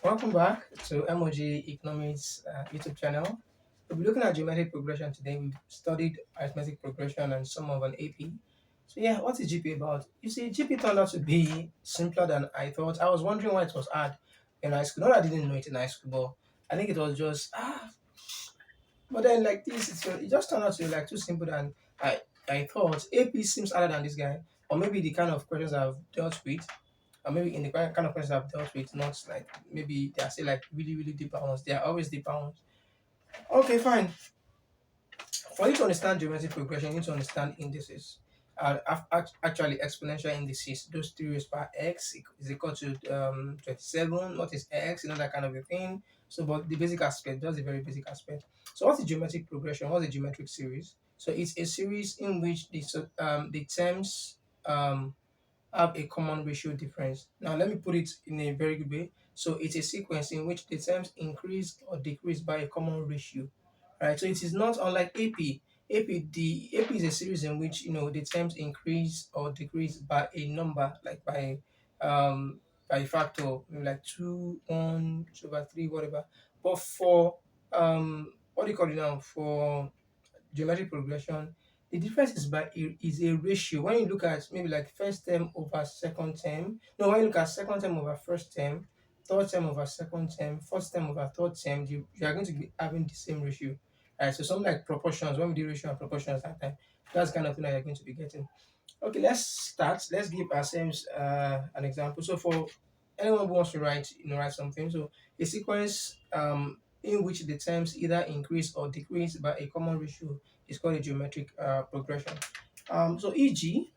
Welcome back to MOG Economics YouTube channel. We'll be looking at geometric progression today. We've studied arithmetic progression and some of an AP. So yeah, what is GP about? You see, GP turned out to be simpler than I thought. I was wondering why it was hard in high school. Not that I didn't know it in high school, but I think it was just But then like this, it just turned out to be like too simple than I thought. AP seems harder than this guy, or maybe the kind of questions I've dealt with or maybe in the kind of questions I've dealt with, not like maybe they are still like really, really deep ones. They are always deep ones. Okay, fine. For you to understand geometric progression, you need to understand indices. Actually, exponential indices, those three raised by x is equal to 27. What is x? That kind of a thing. So, but the basic aspect, just the very basic aspect. So, what's the geometric progression? What's the geometric series? So, it's a series in which the terms have a common ratio difference. Now, let me put it in a very good way. So, it's a sequence in which the terms increase or decrease by a common ratio, right? So, it is not unlike AP. The AP is a series in which the terms increase or decrease by a number, like by a factor, maybe like 2, 1, 2/3, whatever. But for what do you call it now? For geometric progression, the difference is a ratio. When you look at maybe like first term over second term, no, when you look at second term over first term, third term over second term, fourth term over third term, you are going to be having the same ratio. Right? So something like proportions, when we do ratio and proportions that time, that's the kind of thing that you're going to be getting. Okay, let's start. Let's give ourselves an example. So for anyone who wants to write something, so a sequence in which the terms either increase or decrease by a common ratio is called a geometric progression. So e.g.,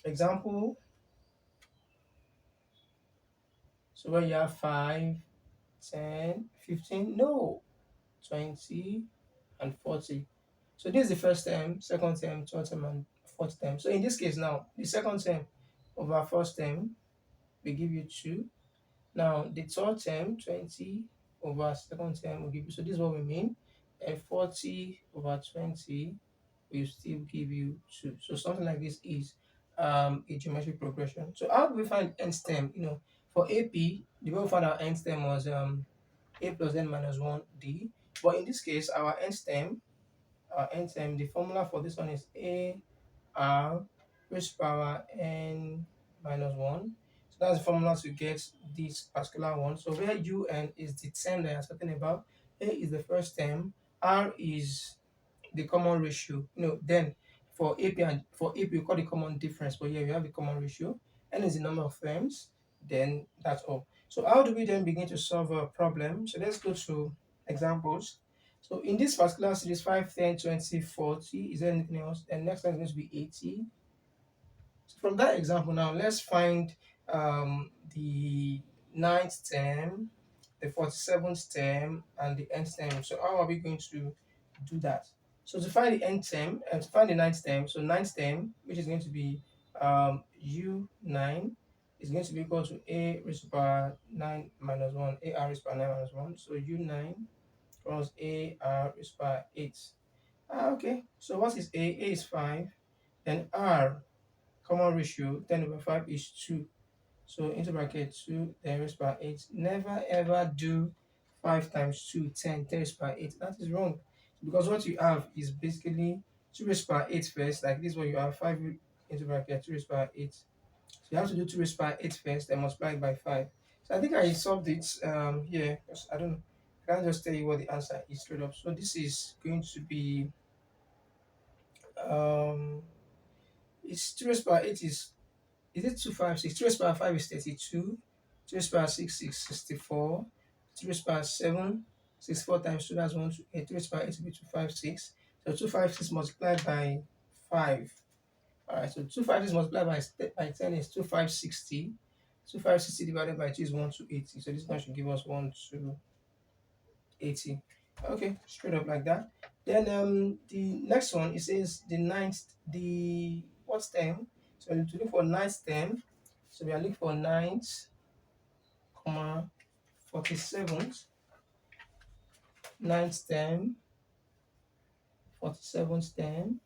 example, so where you have 5, 10, 15, no, 20, and 40. So this is the first term, second term, third term, and fourth term. So in this case now, the second term over first term will give you 2. Now, the third term, 20 over second term will give you, so this is what we mean. And 40 over 20 will still give you 2. So something like this is a geometric progression. So how do we find n stem? For AP, the way we found our n stem was a plus n minus 1d. But in this case, our n stem, the formula for this one is a r raised power n minus 1. So that's the formula to get this particular one. So where un is the term that you're talking about, a is the first term, r is the common ratio. Then for AP we call the common difference, but here we have the common ratio. N is the number of terms, then that's all. So how do we then begin to solve a problem? So let's go to examples. So in this particular series, 5, 10, 20, 40, is there anything else? And next time is going to be 80. So from that example now, let's find the ninth term, the 47th term, and the nth term. So how are we going to do that? So to find the nth term, and to find the ninth term, so ninth term, which is going to be U9, is going to be equal to A raised to power 9 minus 1, AR raised to power 9 minus 1. So U9 plus AR raised to power 8. Okay, so what is A? A is 5, then R, common ratio, 10 over 5 is 2. So into bracket 2, 10 raised by 8. Never ever do 5 times 2, 10, 10 raised by 8. That is wrong. Because what you have is basically 2 raised by 8 first. Like this one, you have 5 into bracket 2 raised by 8. So you have to do 2 raised by 8 first, then multiply it by 5. So I think I solved it here. Because I don't know. I can't just tell you what the answer is straight up. So this is going to be um it's 2 raised by 8 is it 256? 2 raised by 5 is 32. 2 raised by 6 is 64. 2 raised by 7, 64 times 2, that's 128. 2 raised by 8 will be 256. So 256 multiplied by 5. Alright, so 256 multiplied by 10 is 2560. 2560 divided by 2 is 1280. So this one should give us 1280. Okay, straight up like that. Then the next one, it says the ninth, the what's term? So to look for ninth term, so we are looking for ninth, comma, 47th, ninth term, 47th term,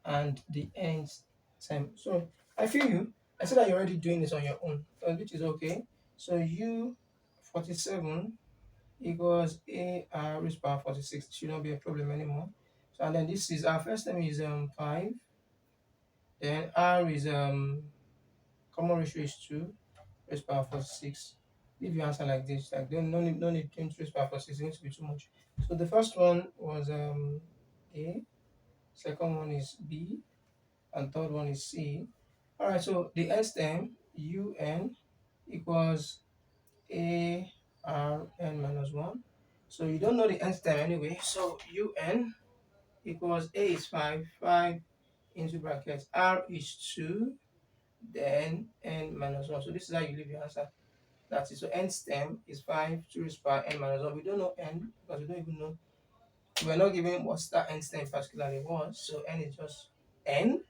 and the nth term. So I feel you. I said that you're already doing this on your own, which is okay. So 47 equals AR raised power 46. Should not be a problem anymore. So and then this is our first term is 5. Then R is common ratio is 2 raised power 46. If you answer like this, like don't need to raised power 46, it needs to be too much. So the first one was A, second one is B, and third one is C. Alright, so the S term UN equals ARN minus 1. So you don't know the nth term anyway. So UN equals A is 5, 5 into brackets, R is 2, then N minus 1. So this is how you leave your answer. That's it. So nth term is 5, 2 raised to power N minus 1. We don't know N because we don't even know. We're not given what that nth term particularly was. So N is just N.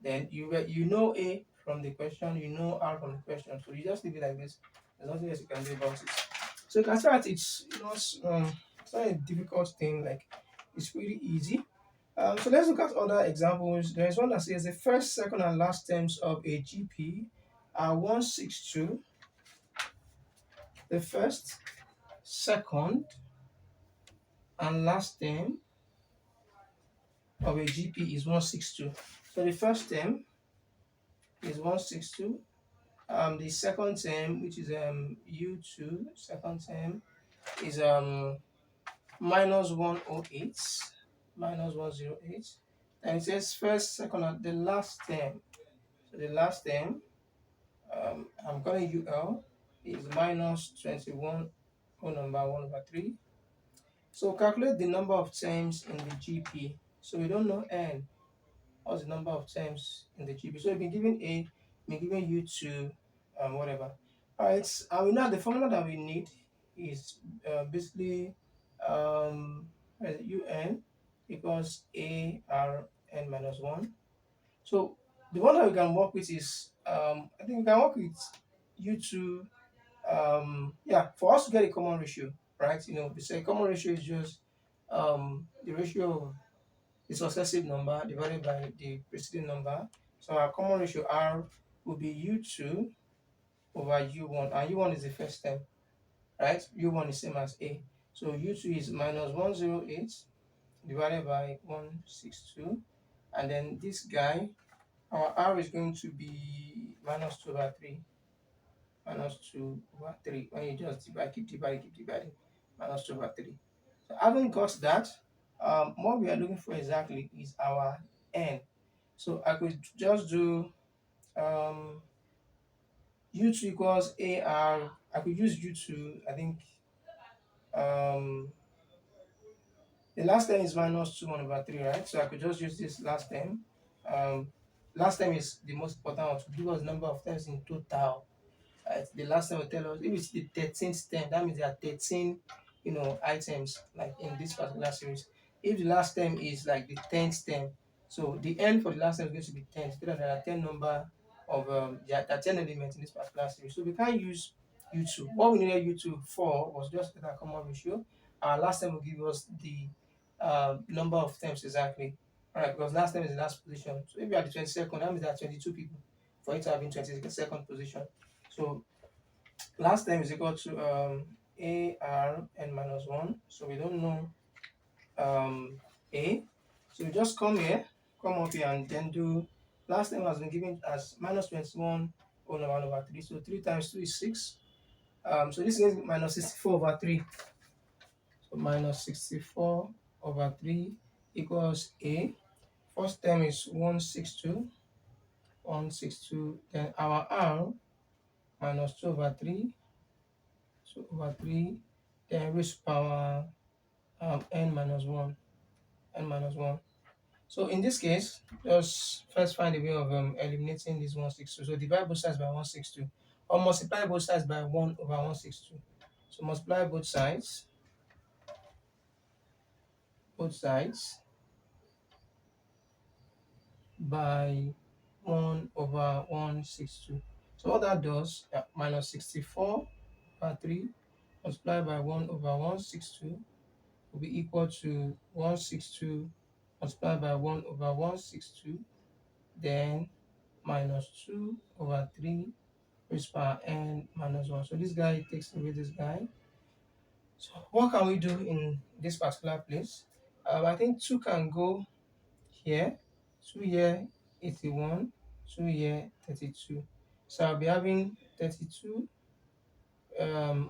Then you know A from the question, you know R from the question. So you just leave it like this. There's nothing else you can do about it. So you can see that it's not a difficult thing, like it's pretty easy. So let's look at other examples. There's one that says the first, second, and last terms of a GP are 162. The first, second, and last term of a GP is 162. So the first term is 162. The second term, which is U2, second term is minus 108, minus 108. And it says first, second, and the last term. So the last term, I'm calling UL, is minus 21 whole number 1 over 3. So calculate the number of terms in the GP. So we don't know N. What's the number of terms in the GP? So we've been given A, we've been given U2, whatever. Alright, and we know the formula that we need is basically UN equals ARN minus 1. So the one that we can work with is, I think we can work with U2. Yeah, for us to get a common ratio, right? We say common ratio is just the ratio of the successive number divided by the preceding number. So our common ratio R will be U2 over U1, and U1 is the first term, right? U1 is same as A. So U2 is minus 108 divided by 162, and then this guy, our R is going to be minus 2 over 3, minus 2 over 3. When you just divide, keep dividing, minus 2 over 3. So having got that, what we are looking for exactly is our N. So I could just do U2 equals AR. I could use U2, I think the last term is minus 2 1 over 3, right? So I could just use this last term. Um, last term is the most important one to give us number of terms in total. Right? The last term will tell us if it's the 13th term, that means there are 13, items like in this particular series. If the last term is like the 10th term, so the n for the last term is going to be 10. So there are 10 number of there are 10 elements in this particular series. So we can't use U2. What we needed U2 for was just a common ratio. Our last term will give us the number of terms exactly. Alright, because last term is the last position. So if you are the 22nd, that means there are 22 people for it to have been 22nd position. So last term is equal to ARN minus 1. So we don't know A. So we just come up here and then do last term has been given as minus 21 over 1 over 3. So 3 times 2 is 6. So this is minus 64 over 3. So minus 64 over 3 equals A. First term is 162. 162. Then our R minus 2 over 3. 2 over 3. Then raised power n minus 1. N minus 1. So in this case, just first find a way of eliminating this 162. So divide both sides by 162. Or multiply both sides by 1 over 162. So multiply both sides by 1 over 162. So what that does, minus 64 over 3 multiplied by 1 over 162 will be equal to 162 multiplied by 1 over 162, then minus 2 over 3 raised power n minus 1. So this guy takes away this guy. So what can we do in this particular place? I think 2 can go here, 2 here, 81, 2 here, 32. So I'll be having 32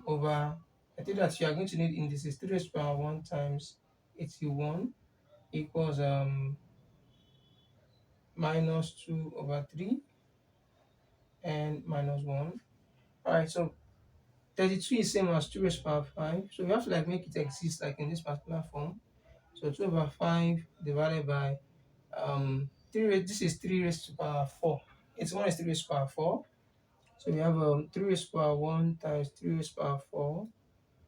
over, I think that you are going to need indices 3 raised power 1 times 81 equals minus 2 over 3 and minus 1. Alright, so 32 is same as 2 raised power 5. So we have to like make it exist like in this particular form. So 2 over 5 divided by 3 this is 3 raised to power 4. It's 1 is 3 raised to power 4. So we have 3 raised to power 1 times 3 raised to power 4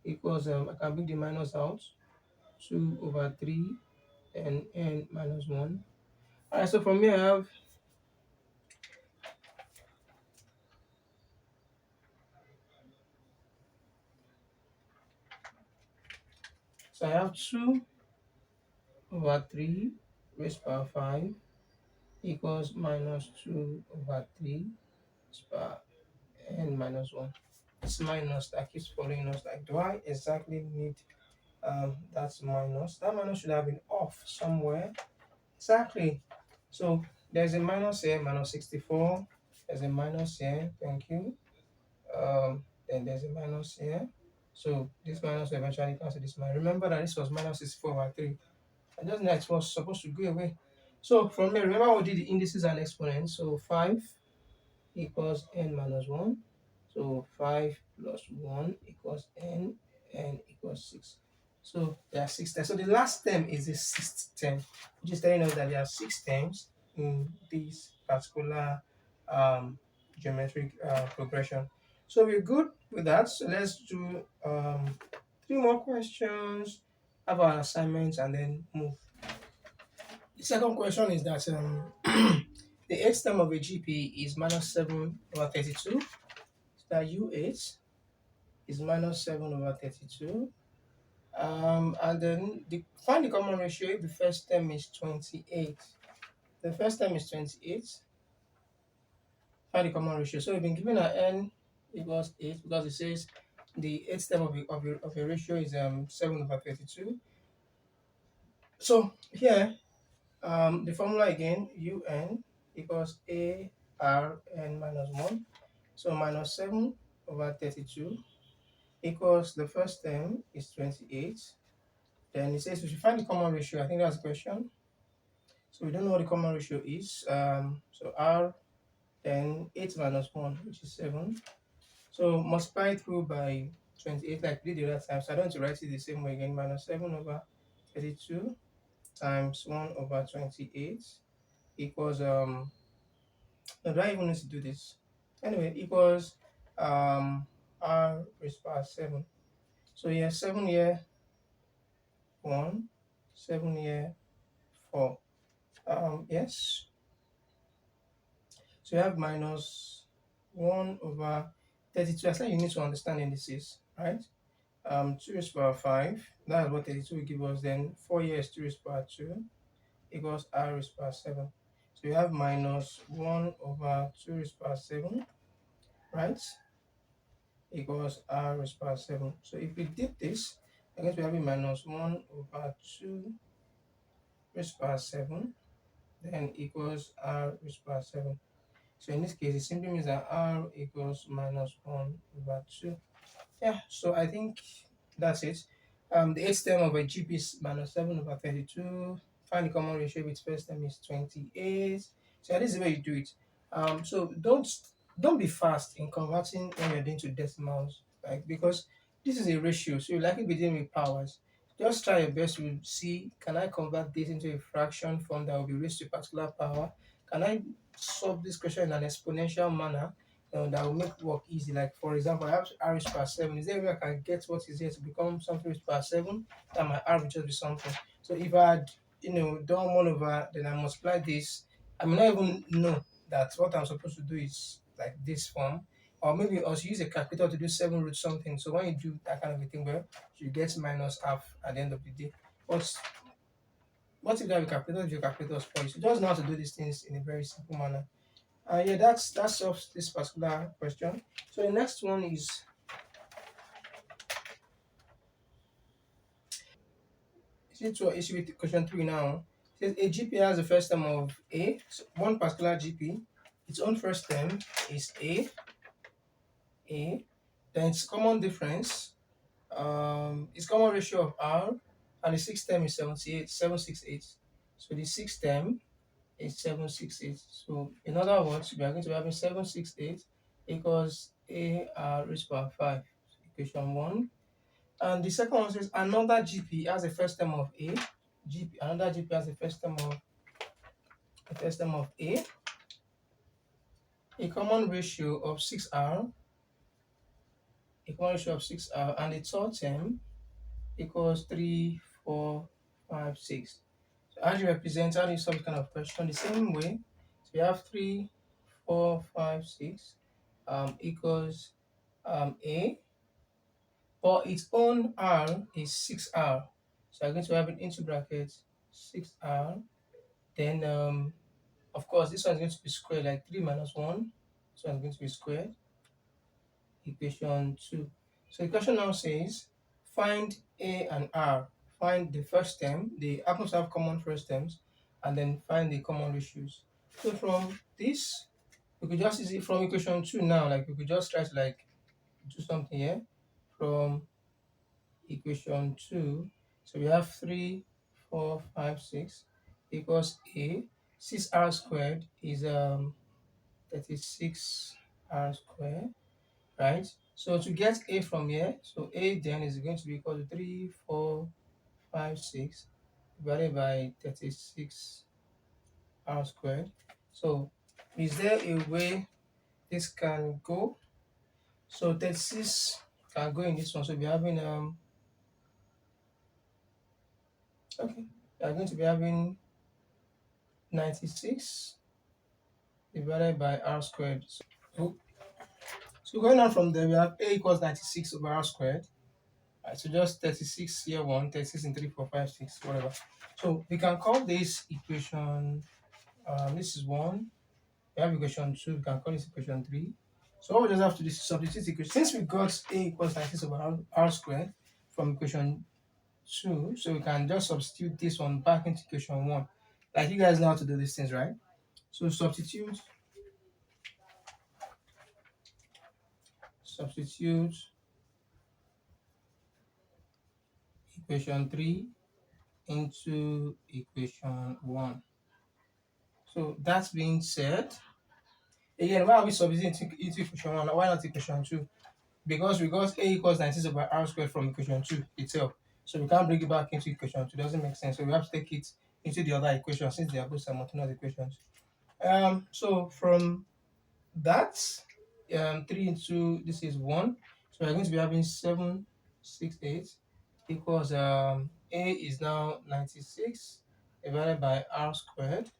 equals I can bring the minus out, 2 over 3 and n minus 1. Alright, so from here I have 2 over 3 raised to power 5 equals minus 2 over 3 raised to power n minus 1. This minus that keeps following us, like, do I exactly need that's minus? That minus should have been off somewhere. Exactly. So there's a minus here, minus 64. There's a minus here, thank you. Then there's a minus here. So this minus will eventually cancel this minus. Remember that this was minus 64 over 3. And just like it was supposed to go away. So from here, remember we did the indices and exponents. So 5 equals n minus 1. So 5 plus 1 equals n, n equals 6. So there are 6 terms. So the last term is the sixth term, which is telling us that there are 6 terms in this particular geometric progression. So we're good with that. So let's do 3 more questions, have our assignments, and then move. The second question is that the eighth term of a GP is minus 7 over 32. So that U8 is minus 7 over 32. And then find the common ratio if the first term is 28. The first term is 28. Find the common ratio. So we've been given an n equals 8 because it says the eighth term of a ratio is 7 over 32. So here, the formula again, un equals a r n minus 1. So minus 7 over 32 equals the first term is 28. Then it says we should find the common ratio. I think that's the question. So we don't know what the common ratio is. So r, then 8 minus 1, which is 7. So multiply through by 28 like we did the other time. So I don't want to write it the same way again. Minus 7 over 32 times 1 over 28 equals no, do I even need to do this? Anyway, equals r raised by 7. So yeah, 7 here 1, 7 here 4. Yes. So you have minus 1 over 32. I said you need to understand indices, right? 2 raised to power 5. That's what 32 will give us. Then 4 here is 2 raised to power 2 equals r raised to power 7. So you have minus 1 over 2 raised to power 7, right? Equals r raised to power 7. So if we did this, I guess we have a minus 1 over 2 raised to power 7, then equals r raised to power 7. So in this case, it simply means that r equals minus 1 over 2. Yeah, so I think that's it. The eighth term of a GP is minus 7 over 32. Find the common ratio with first term is 28. So this is the way you do it. So don't be fast in converting when you're doing to decimals, like, because this is a ratio, so you likely be dealing with powers. Just try your best to see, can I convert this into a fraction form that will be raised to a particular power? Can I solve this question in an exponential manner that will make work easy? Like, for example, I have r raised to power 7. Is there a way I can get what is here to become something raised to power 7? That my r will just be something. So if I had, done 1 over, then I multiply this, I may not even know that what I'm supposed to do is like this form. Or maybe also use a calculator to do 7 root something. So when you do that kind of a thing, well, you get minus half at the end of the day. But what if you have a calculator? If your calculator spoils, you just know how to do these things in a very simple manner. Yeah, that solves this particular question. So the next one it should be question 3 now. It says a GP has the first term of A, so one particular GP, its own first term is A, then its common difference, its common ratio of R, and the sixth term is 768. So the sixth term is 768. So in other words, we are going to be having 768 equals A R raised to power 5. Equation 1. And the second one says another GP has a first term of A. Another GP has a first term of a common ratio of 6R, and the third term equals 3, 4, 5, 6. So how do you solve this kind of question? The same way. So you have 3, 4, 5, 6 equals A, but its own R is 6R. So I'm going to have it into brackets 6R. Then of course this one is going to be squared, like 3 minus 1. This one is going to be squared. Equation 2. So the question now says find A and R. Find the first term. They happen to have common first terms, and then find the common ratios. So from this, we could just use it from equation 2 now. Like we could just try to like do something here from equation 2. So we have 3, 4, 5, 6 equals A. 6R squared is 36R squared, right? So to get A from here, so A then is going to be equal to 3, 4, 5, 6 divided by 36R squared. So is there a way this can go? So 36 can go in this one. So we're having okay, we are going to be having 96 divided by R squared. So going on from there, we have A equals 96 over R squared. Right, so just 36 here, 1, 36 in 3, 4, 5, 6, whatever. So we can call this equation, this is 1. We have equation 2, we can call this equation 3. So what we just have to do is substitute equation. Since we got A equals 96 over R squared from equation 2, so we can just substitute this one back into equation 1. Like you guys know how to do these things, right? So substitute equation 3 into equation 1. So that being said, again, why are we substituting into equation 1? Why not equation 2? Because we got A equals 96 over R squared from equation 2 itself. So we can't bring it back into equation 2. It doesn't make sense. So we have to take it into the other equation since they are both simultaneous equations. So from that, 3 into this is 1. So we're going to be having 768 equals A is now 96 divided by R squared,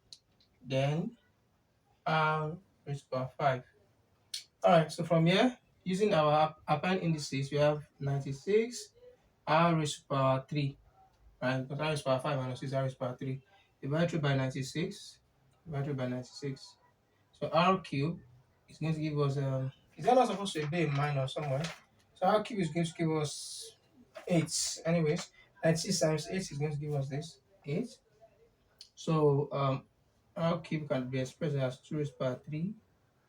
then R raised to power 5. Alright, so from here, using our apparent indices, we have 96 R raised to power 3, right? Because R raised to power 5 minus 6 R raised to power 3. Divided through by 96, divided through by 96. So R cube is going to give us, is that not supposed to be a minus somewhere? So R cube is going to give us 8. Anyways, 96 times 8 is going to give us this, 8. So R cube can be expressed as 2 raised to power 3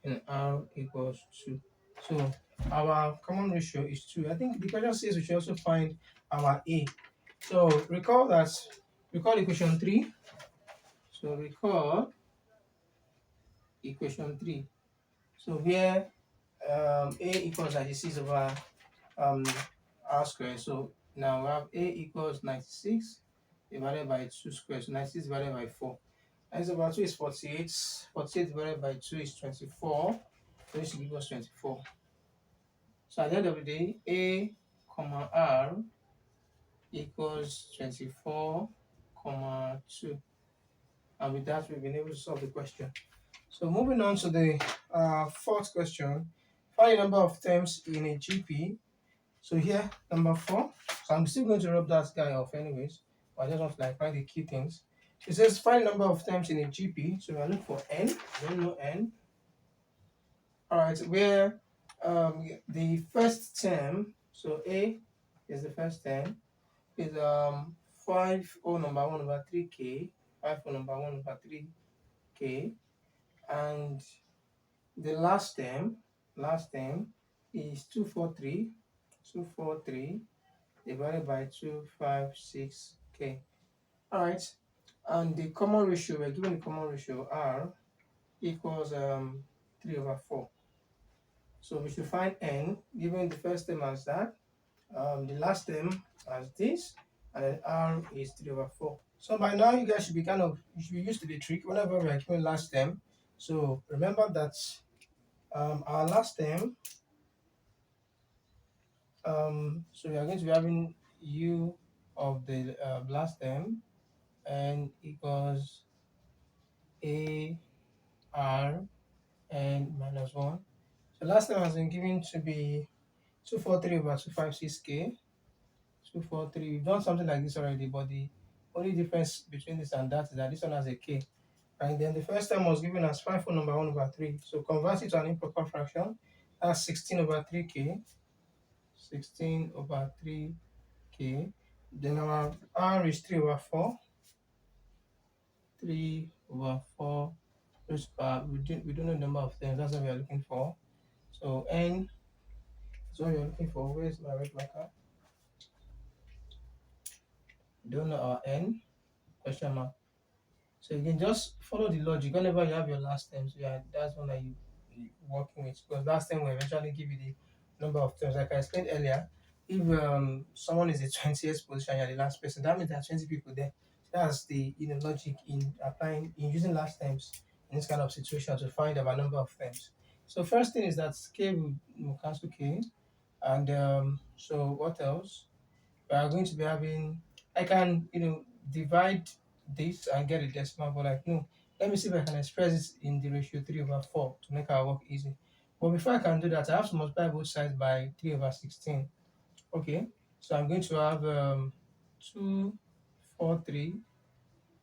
and R equals 2. So our common ratio is 2. I think the question says we should also find our A. So recall equation 3. So recall equation 3. So here A equals 96 over um, R squared. So now we have A equals 96 divided by 2 squared. So 96 divided by 4. 96 over 2 is 48. 48 divided by 2 is 24. So this will give us 24. So at the end of the day, A, comma R equals 24, comma 2. And with that, we've been able to solve the question. So moving on to the fourth question. Find the number of terms in a GP. So here, number 4. So I'm still going to rub that guy off anyways. But I just want to like find the key things. It says find number of terms in a GP. So we are looking for n. We don't know n. All right, where the first term, so A is the first term, is 5 O number 1 over 3k, 5 O number 1 over 3k, and the last term is 243 divided by 256k. All right, and the common ratio, we're given the common ratio R equals 3 over 4. So we should find n, given the first term as that, the last term as this, and then R is 3 over 4. So by now you guys should be you should be used to the trick whenever we are given last term. So remember that our last term, so we are going to be having U of the last term and equals A R n minus 1. So last term has been given to be 243 over 256k. 243. We've done something like this already, but the only difference between this and that is that this one has a k. And then the first term was given as 5 number 1 over 3. So convert it to an improper fraction. That's 16 over 3k. 16 over 3k. Then our r is 3 over 4. 3 over 4 raised by, we don't know the number of terms. That's what we are looking for. So n is what we are looking for. Where's my red marker? We don't know our n. Question mark. So you can just follow the logic. Whenever you have your last terms, yeah, that's one that you working with. Because last time will eventually give you the number of terms. Like I explained earlier, if someone is the 20th position, you're the last person, that means there are 20 people there. That's the logic in applying in using last terms in this kind of situation to find our number of terms. So first thing is that k will cancel k, and so what else? We are going to be having, I can divide this and get a decimal, but like no, let me see if I can express this in the ratio 3 over 4 to make our work easy. But before I can do that, I have to multiply both sides by 3 over 16. Okay, so I'm going to have 243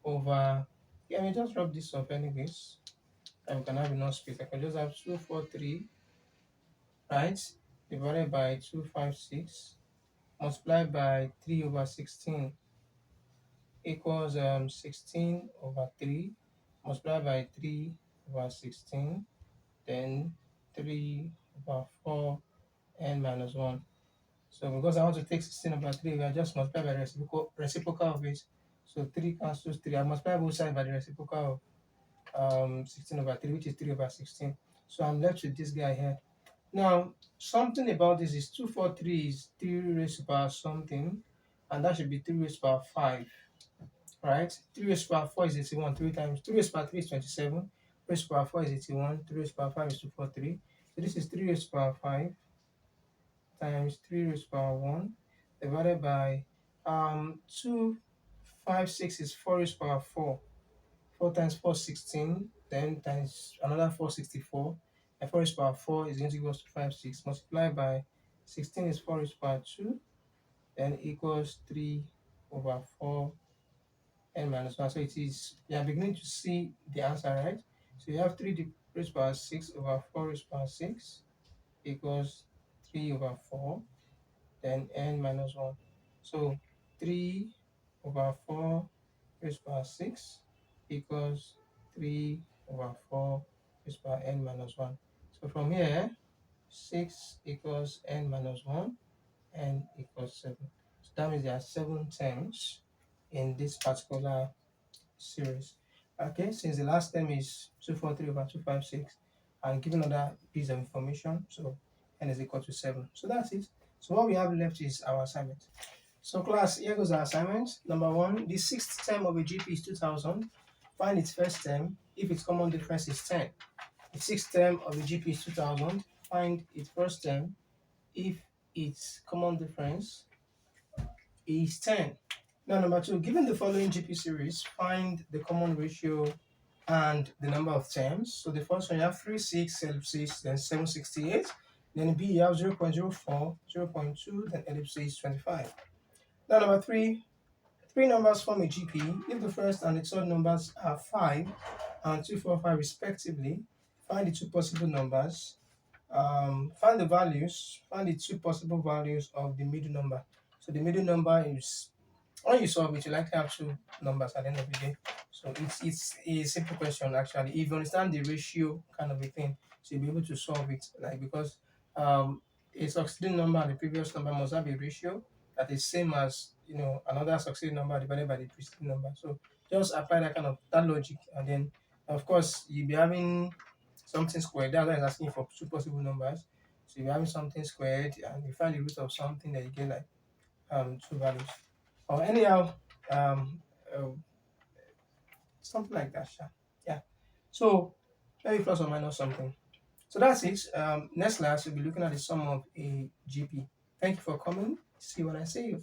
over, yeah, I mean just rub this off anyways, and we can have enough space. I can just have 243, right, divided by 256 multiplied by 3 over 16 equals 16 over 3 multiplied by 3 over 16, then 3 over 4 n minus 1. So because I want to take 16 over 3, I just multiply by the reciprocal of it. So 3 cancels 3. I multiply both sides by the reciprocal of 16 over 3, which is 3 over 16. So I'm left with this guy here. Now, something about this is 243 is 3 raised to power something, and that should be 3 raised to power 5. Right? 3 raised to power 4 is 81. 3 times 3 raised to power 3 is 27. Raised to power 4 is 81. 3 raised to power 5 is 243. So this is 3 raised to power 5 times 3 raised to power 1 divided by 256 is 4 raised to power 4. 4 times 4 16, then times another 464. And 4 raised to power 4 is going to equal to 56. Multiplied by 16 is 4 raised to power 2, then equals 3 over 4 n minus 1. So it is, you are beginning to see the answer, right? So you have 3 raised to power 6 over 4 raised to power 6 equals 3 over 4, then n minus 1. So 3 over 4 raised to power 6 equals 3 over 4 raised to power n minus 1. So from here, 6 equals n minus 1, n equals 7. So that means there are 7 terms in this particular series. Okay, since the last term is 243 over 256, and given another piece of information, so n is equal to 7. So that's it. So what we have left is our assignment. So class, here goes our assignment. Number 1, the sixth term of a GP is 2000. Find its first term if its common difference is 10. The sixth term of a GP is 2000. Find its first term if its common difference is 10. Now, number 2, given the following GP series, find the common ratio and the number of terms. So the first one, you have 36, ellipsis, then 768. Then B, you have 0.04, 0.2, then ellipsis 25. Now, number 3, three numbers form a GP if the first and the third numbers are 5 and 245 respectively. Find the two possible numbers Find the values, find the two possible values of the middle number. So the middle number is, when you solve it, you likely have two numbers at the end of the day. So it's a simple question actually. If you understand the ratio kind of a thing, so you'll be able to solve it. Like because um a succeeding number and the previous number must have a ratio that is same as another succeeding number divided by the preceding number. So just apply that kind of that logic, and then of course you'll be having something squared. That's why it's asking for two possible numbers. So you're having something squared and you find the root of something that you get like two values. Or anyhow, um, uh, something like that. Sha. Yeah. So maybe plus or minus something. So that's it. Next class we'll be looking at the sum of a GP. Thank you for coming. See you when I see you.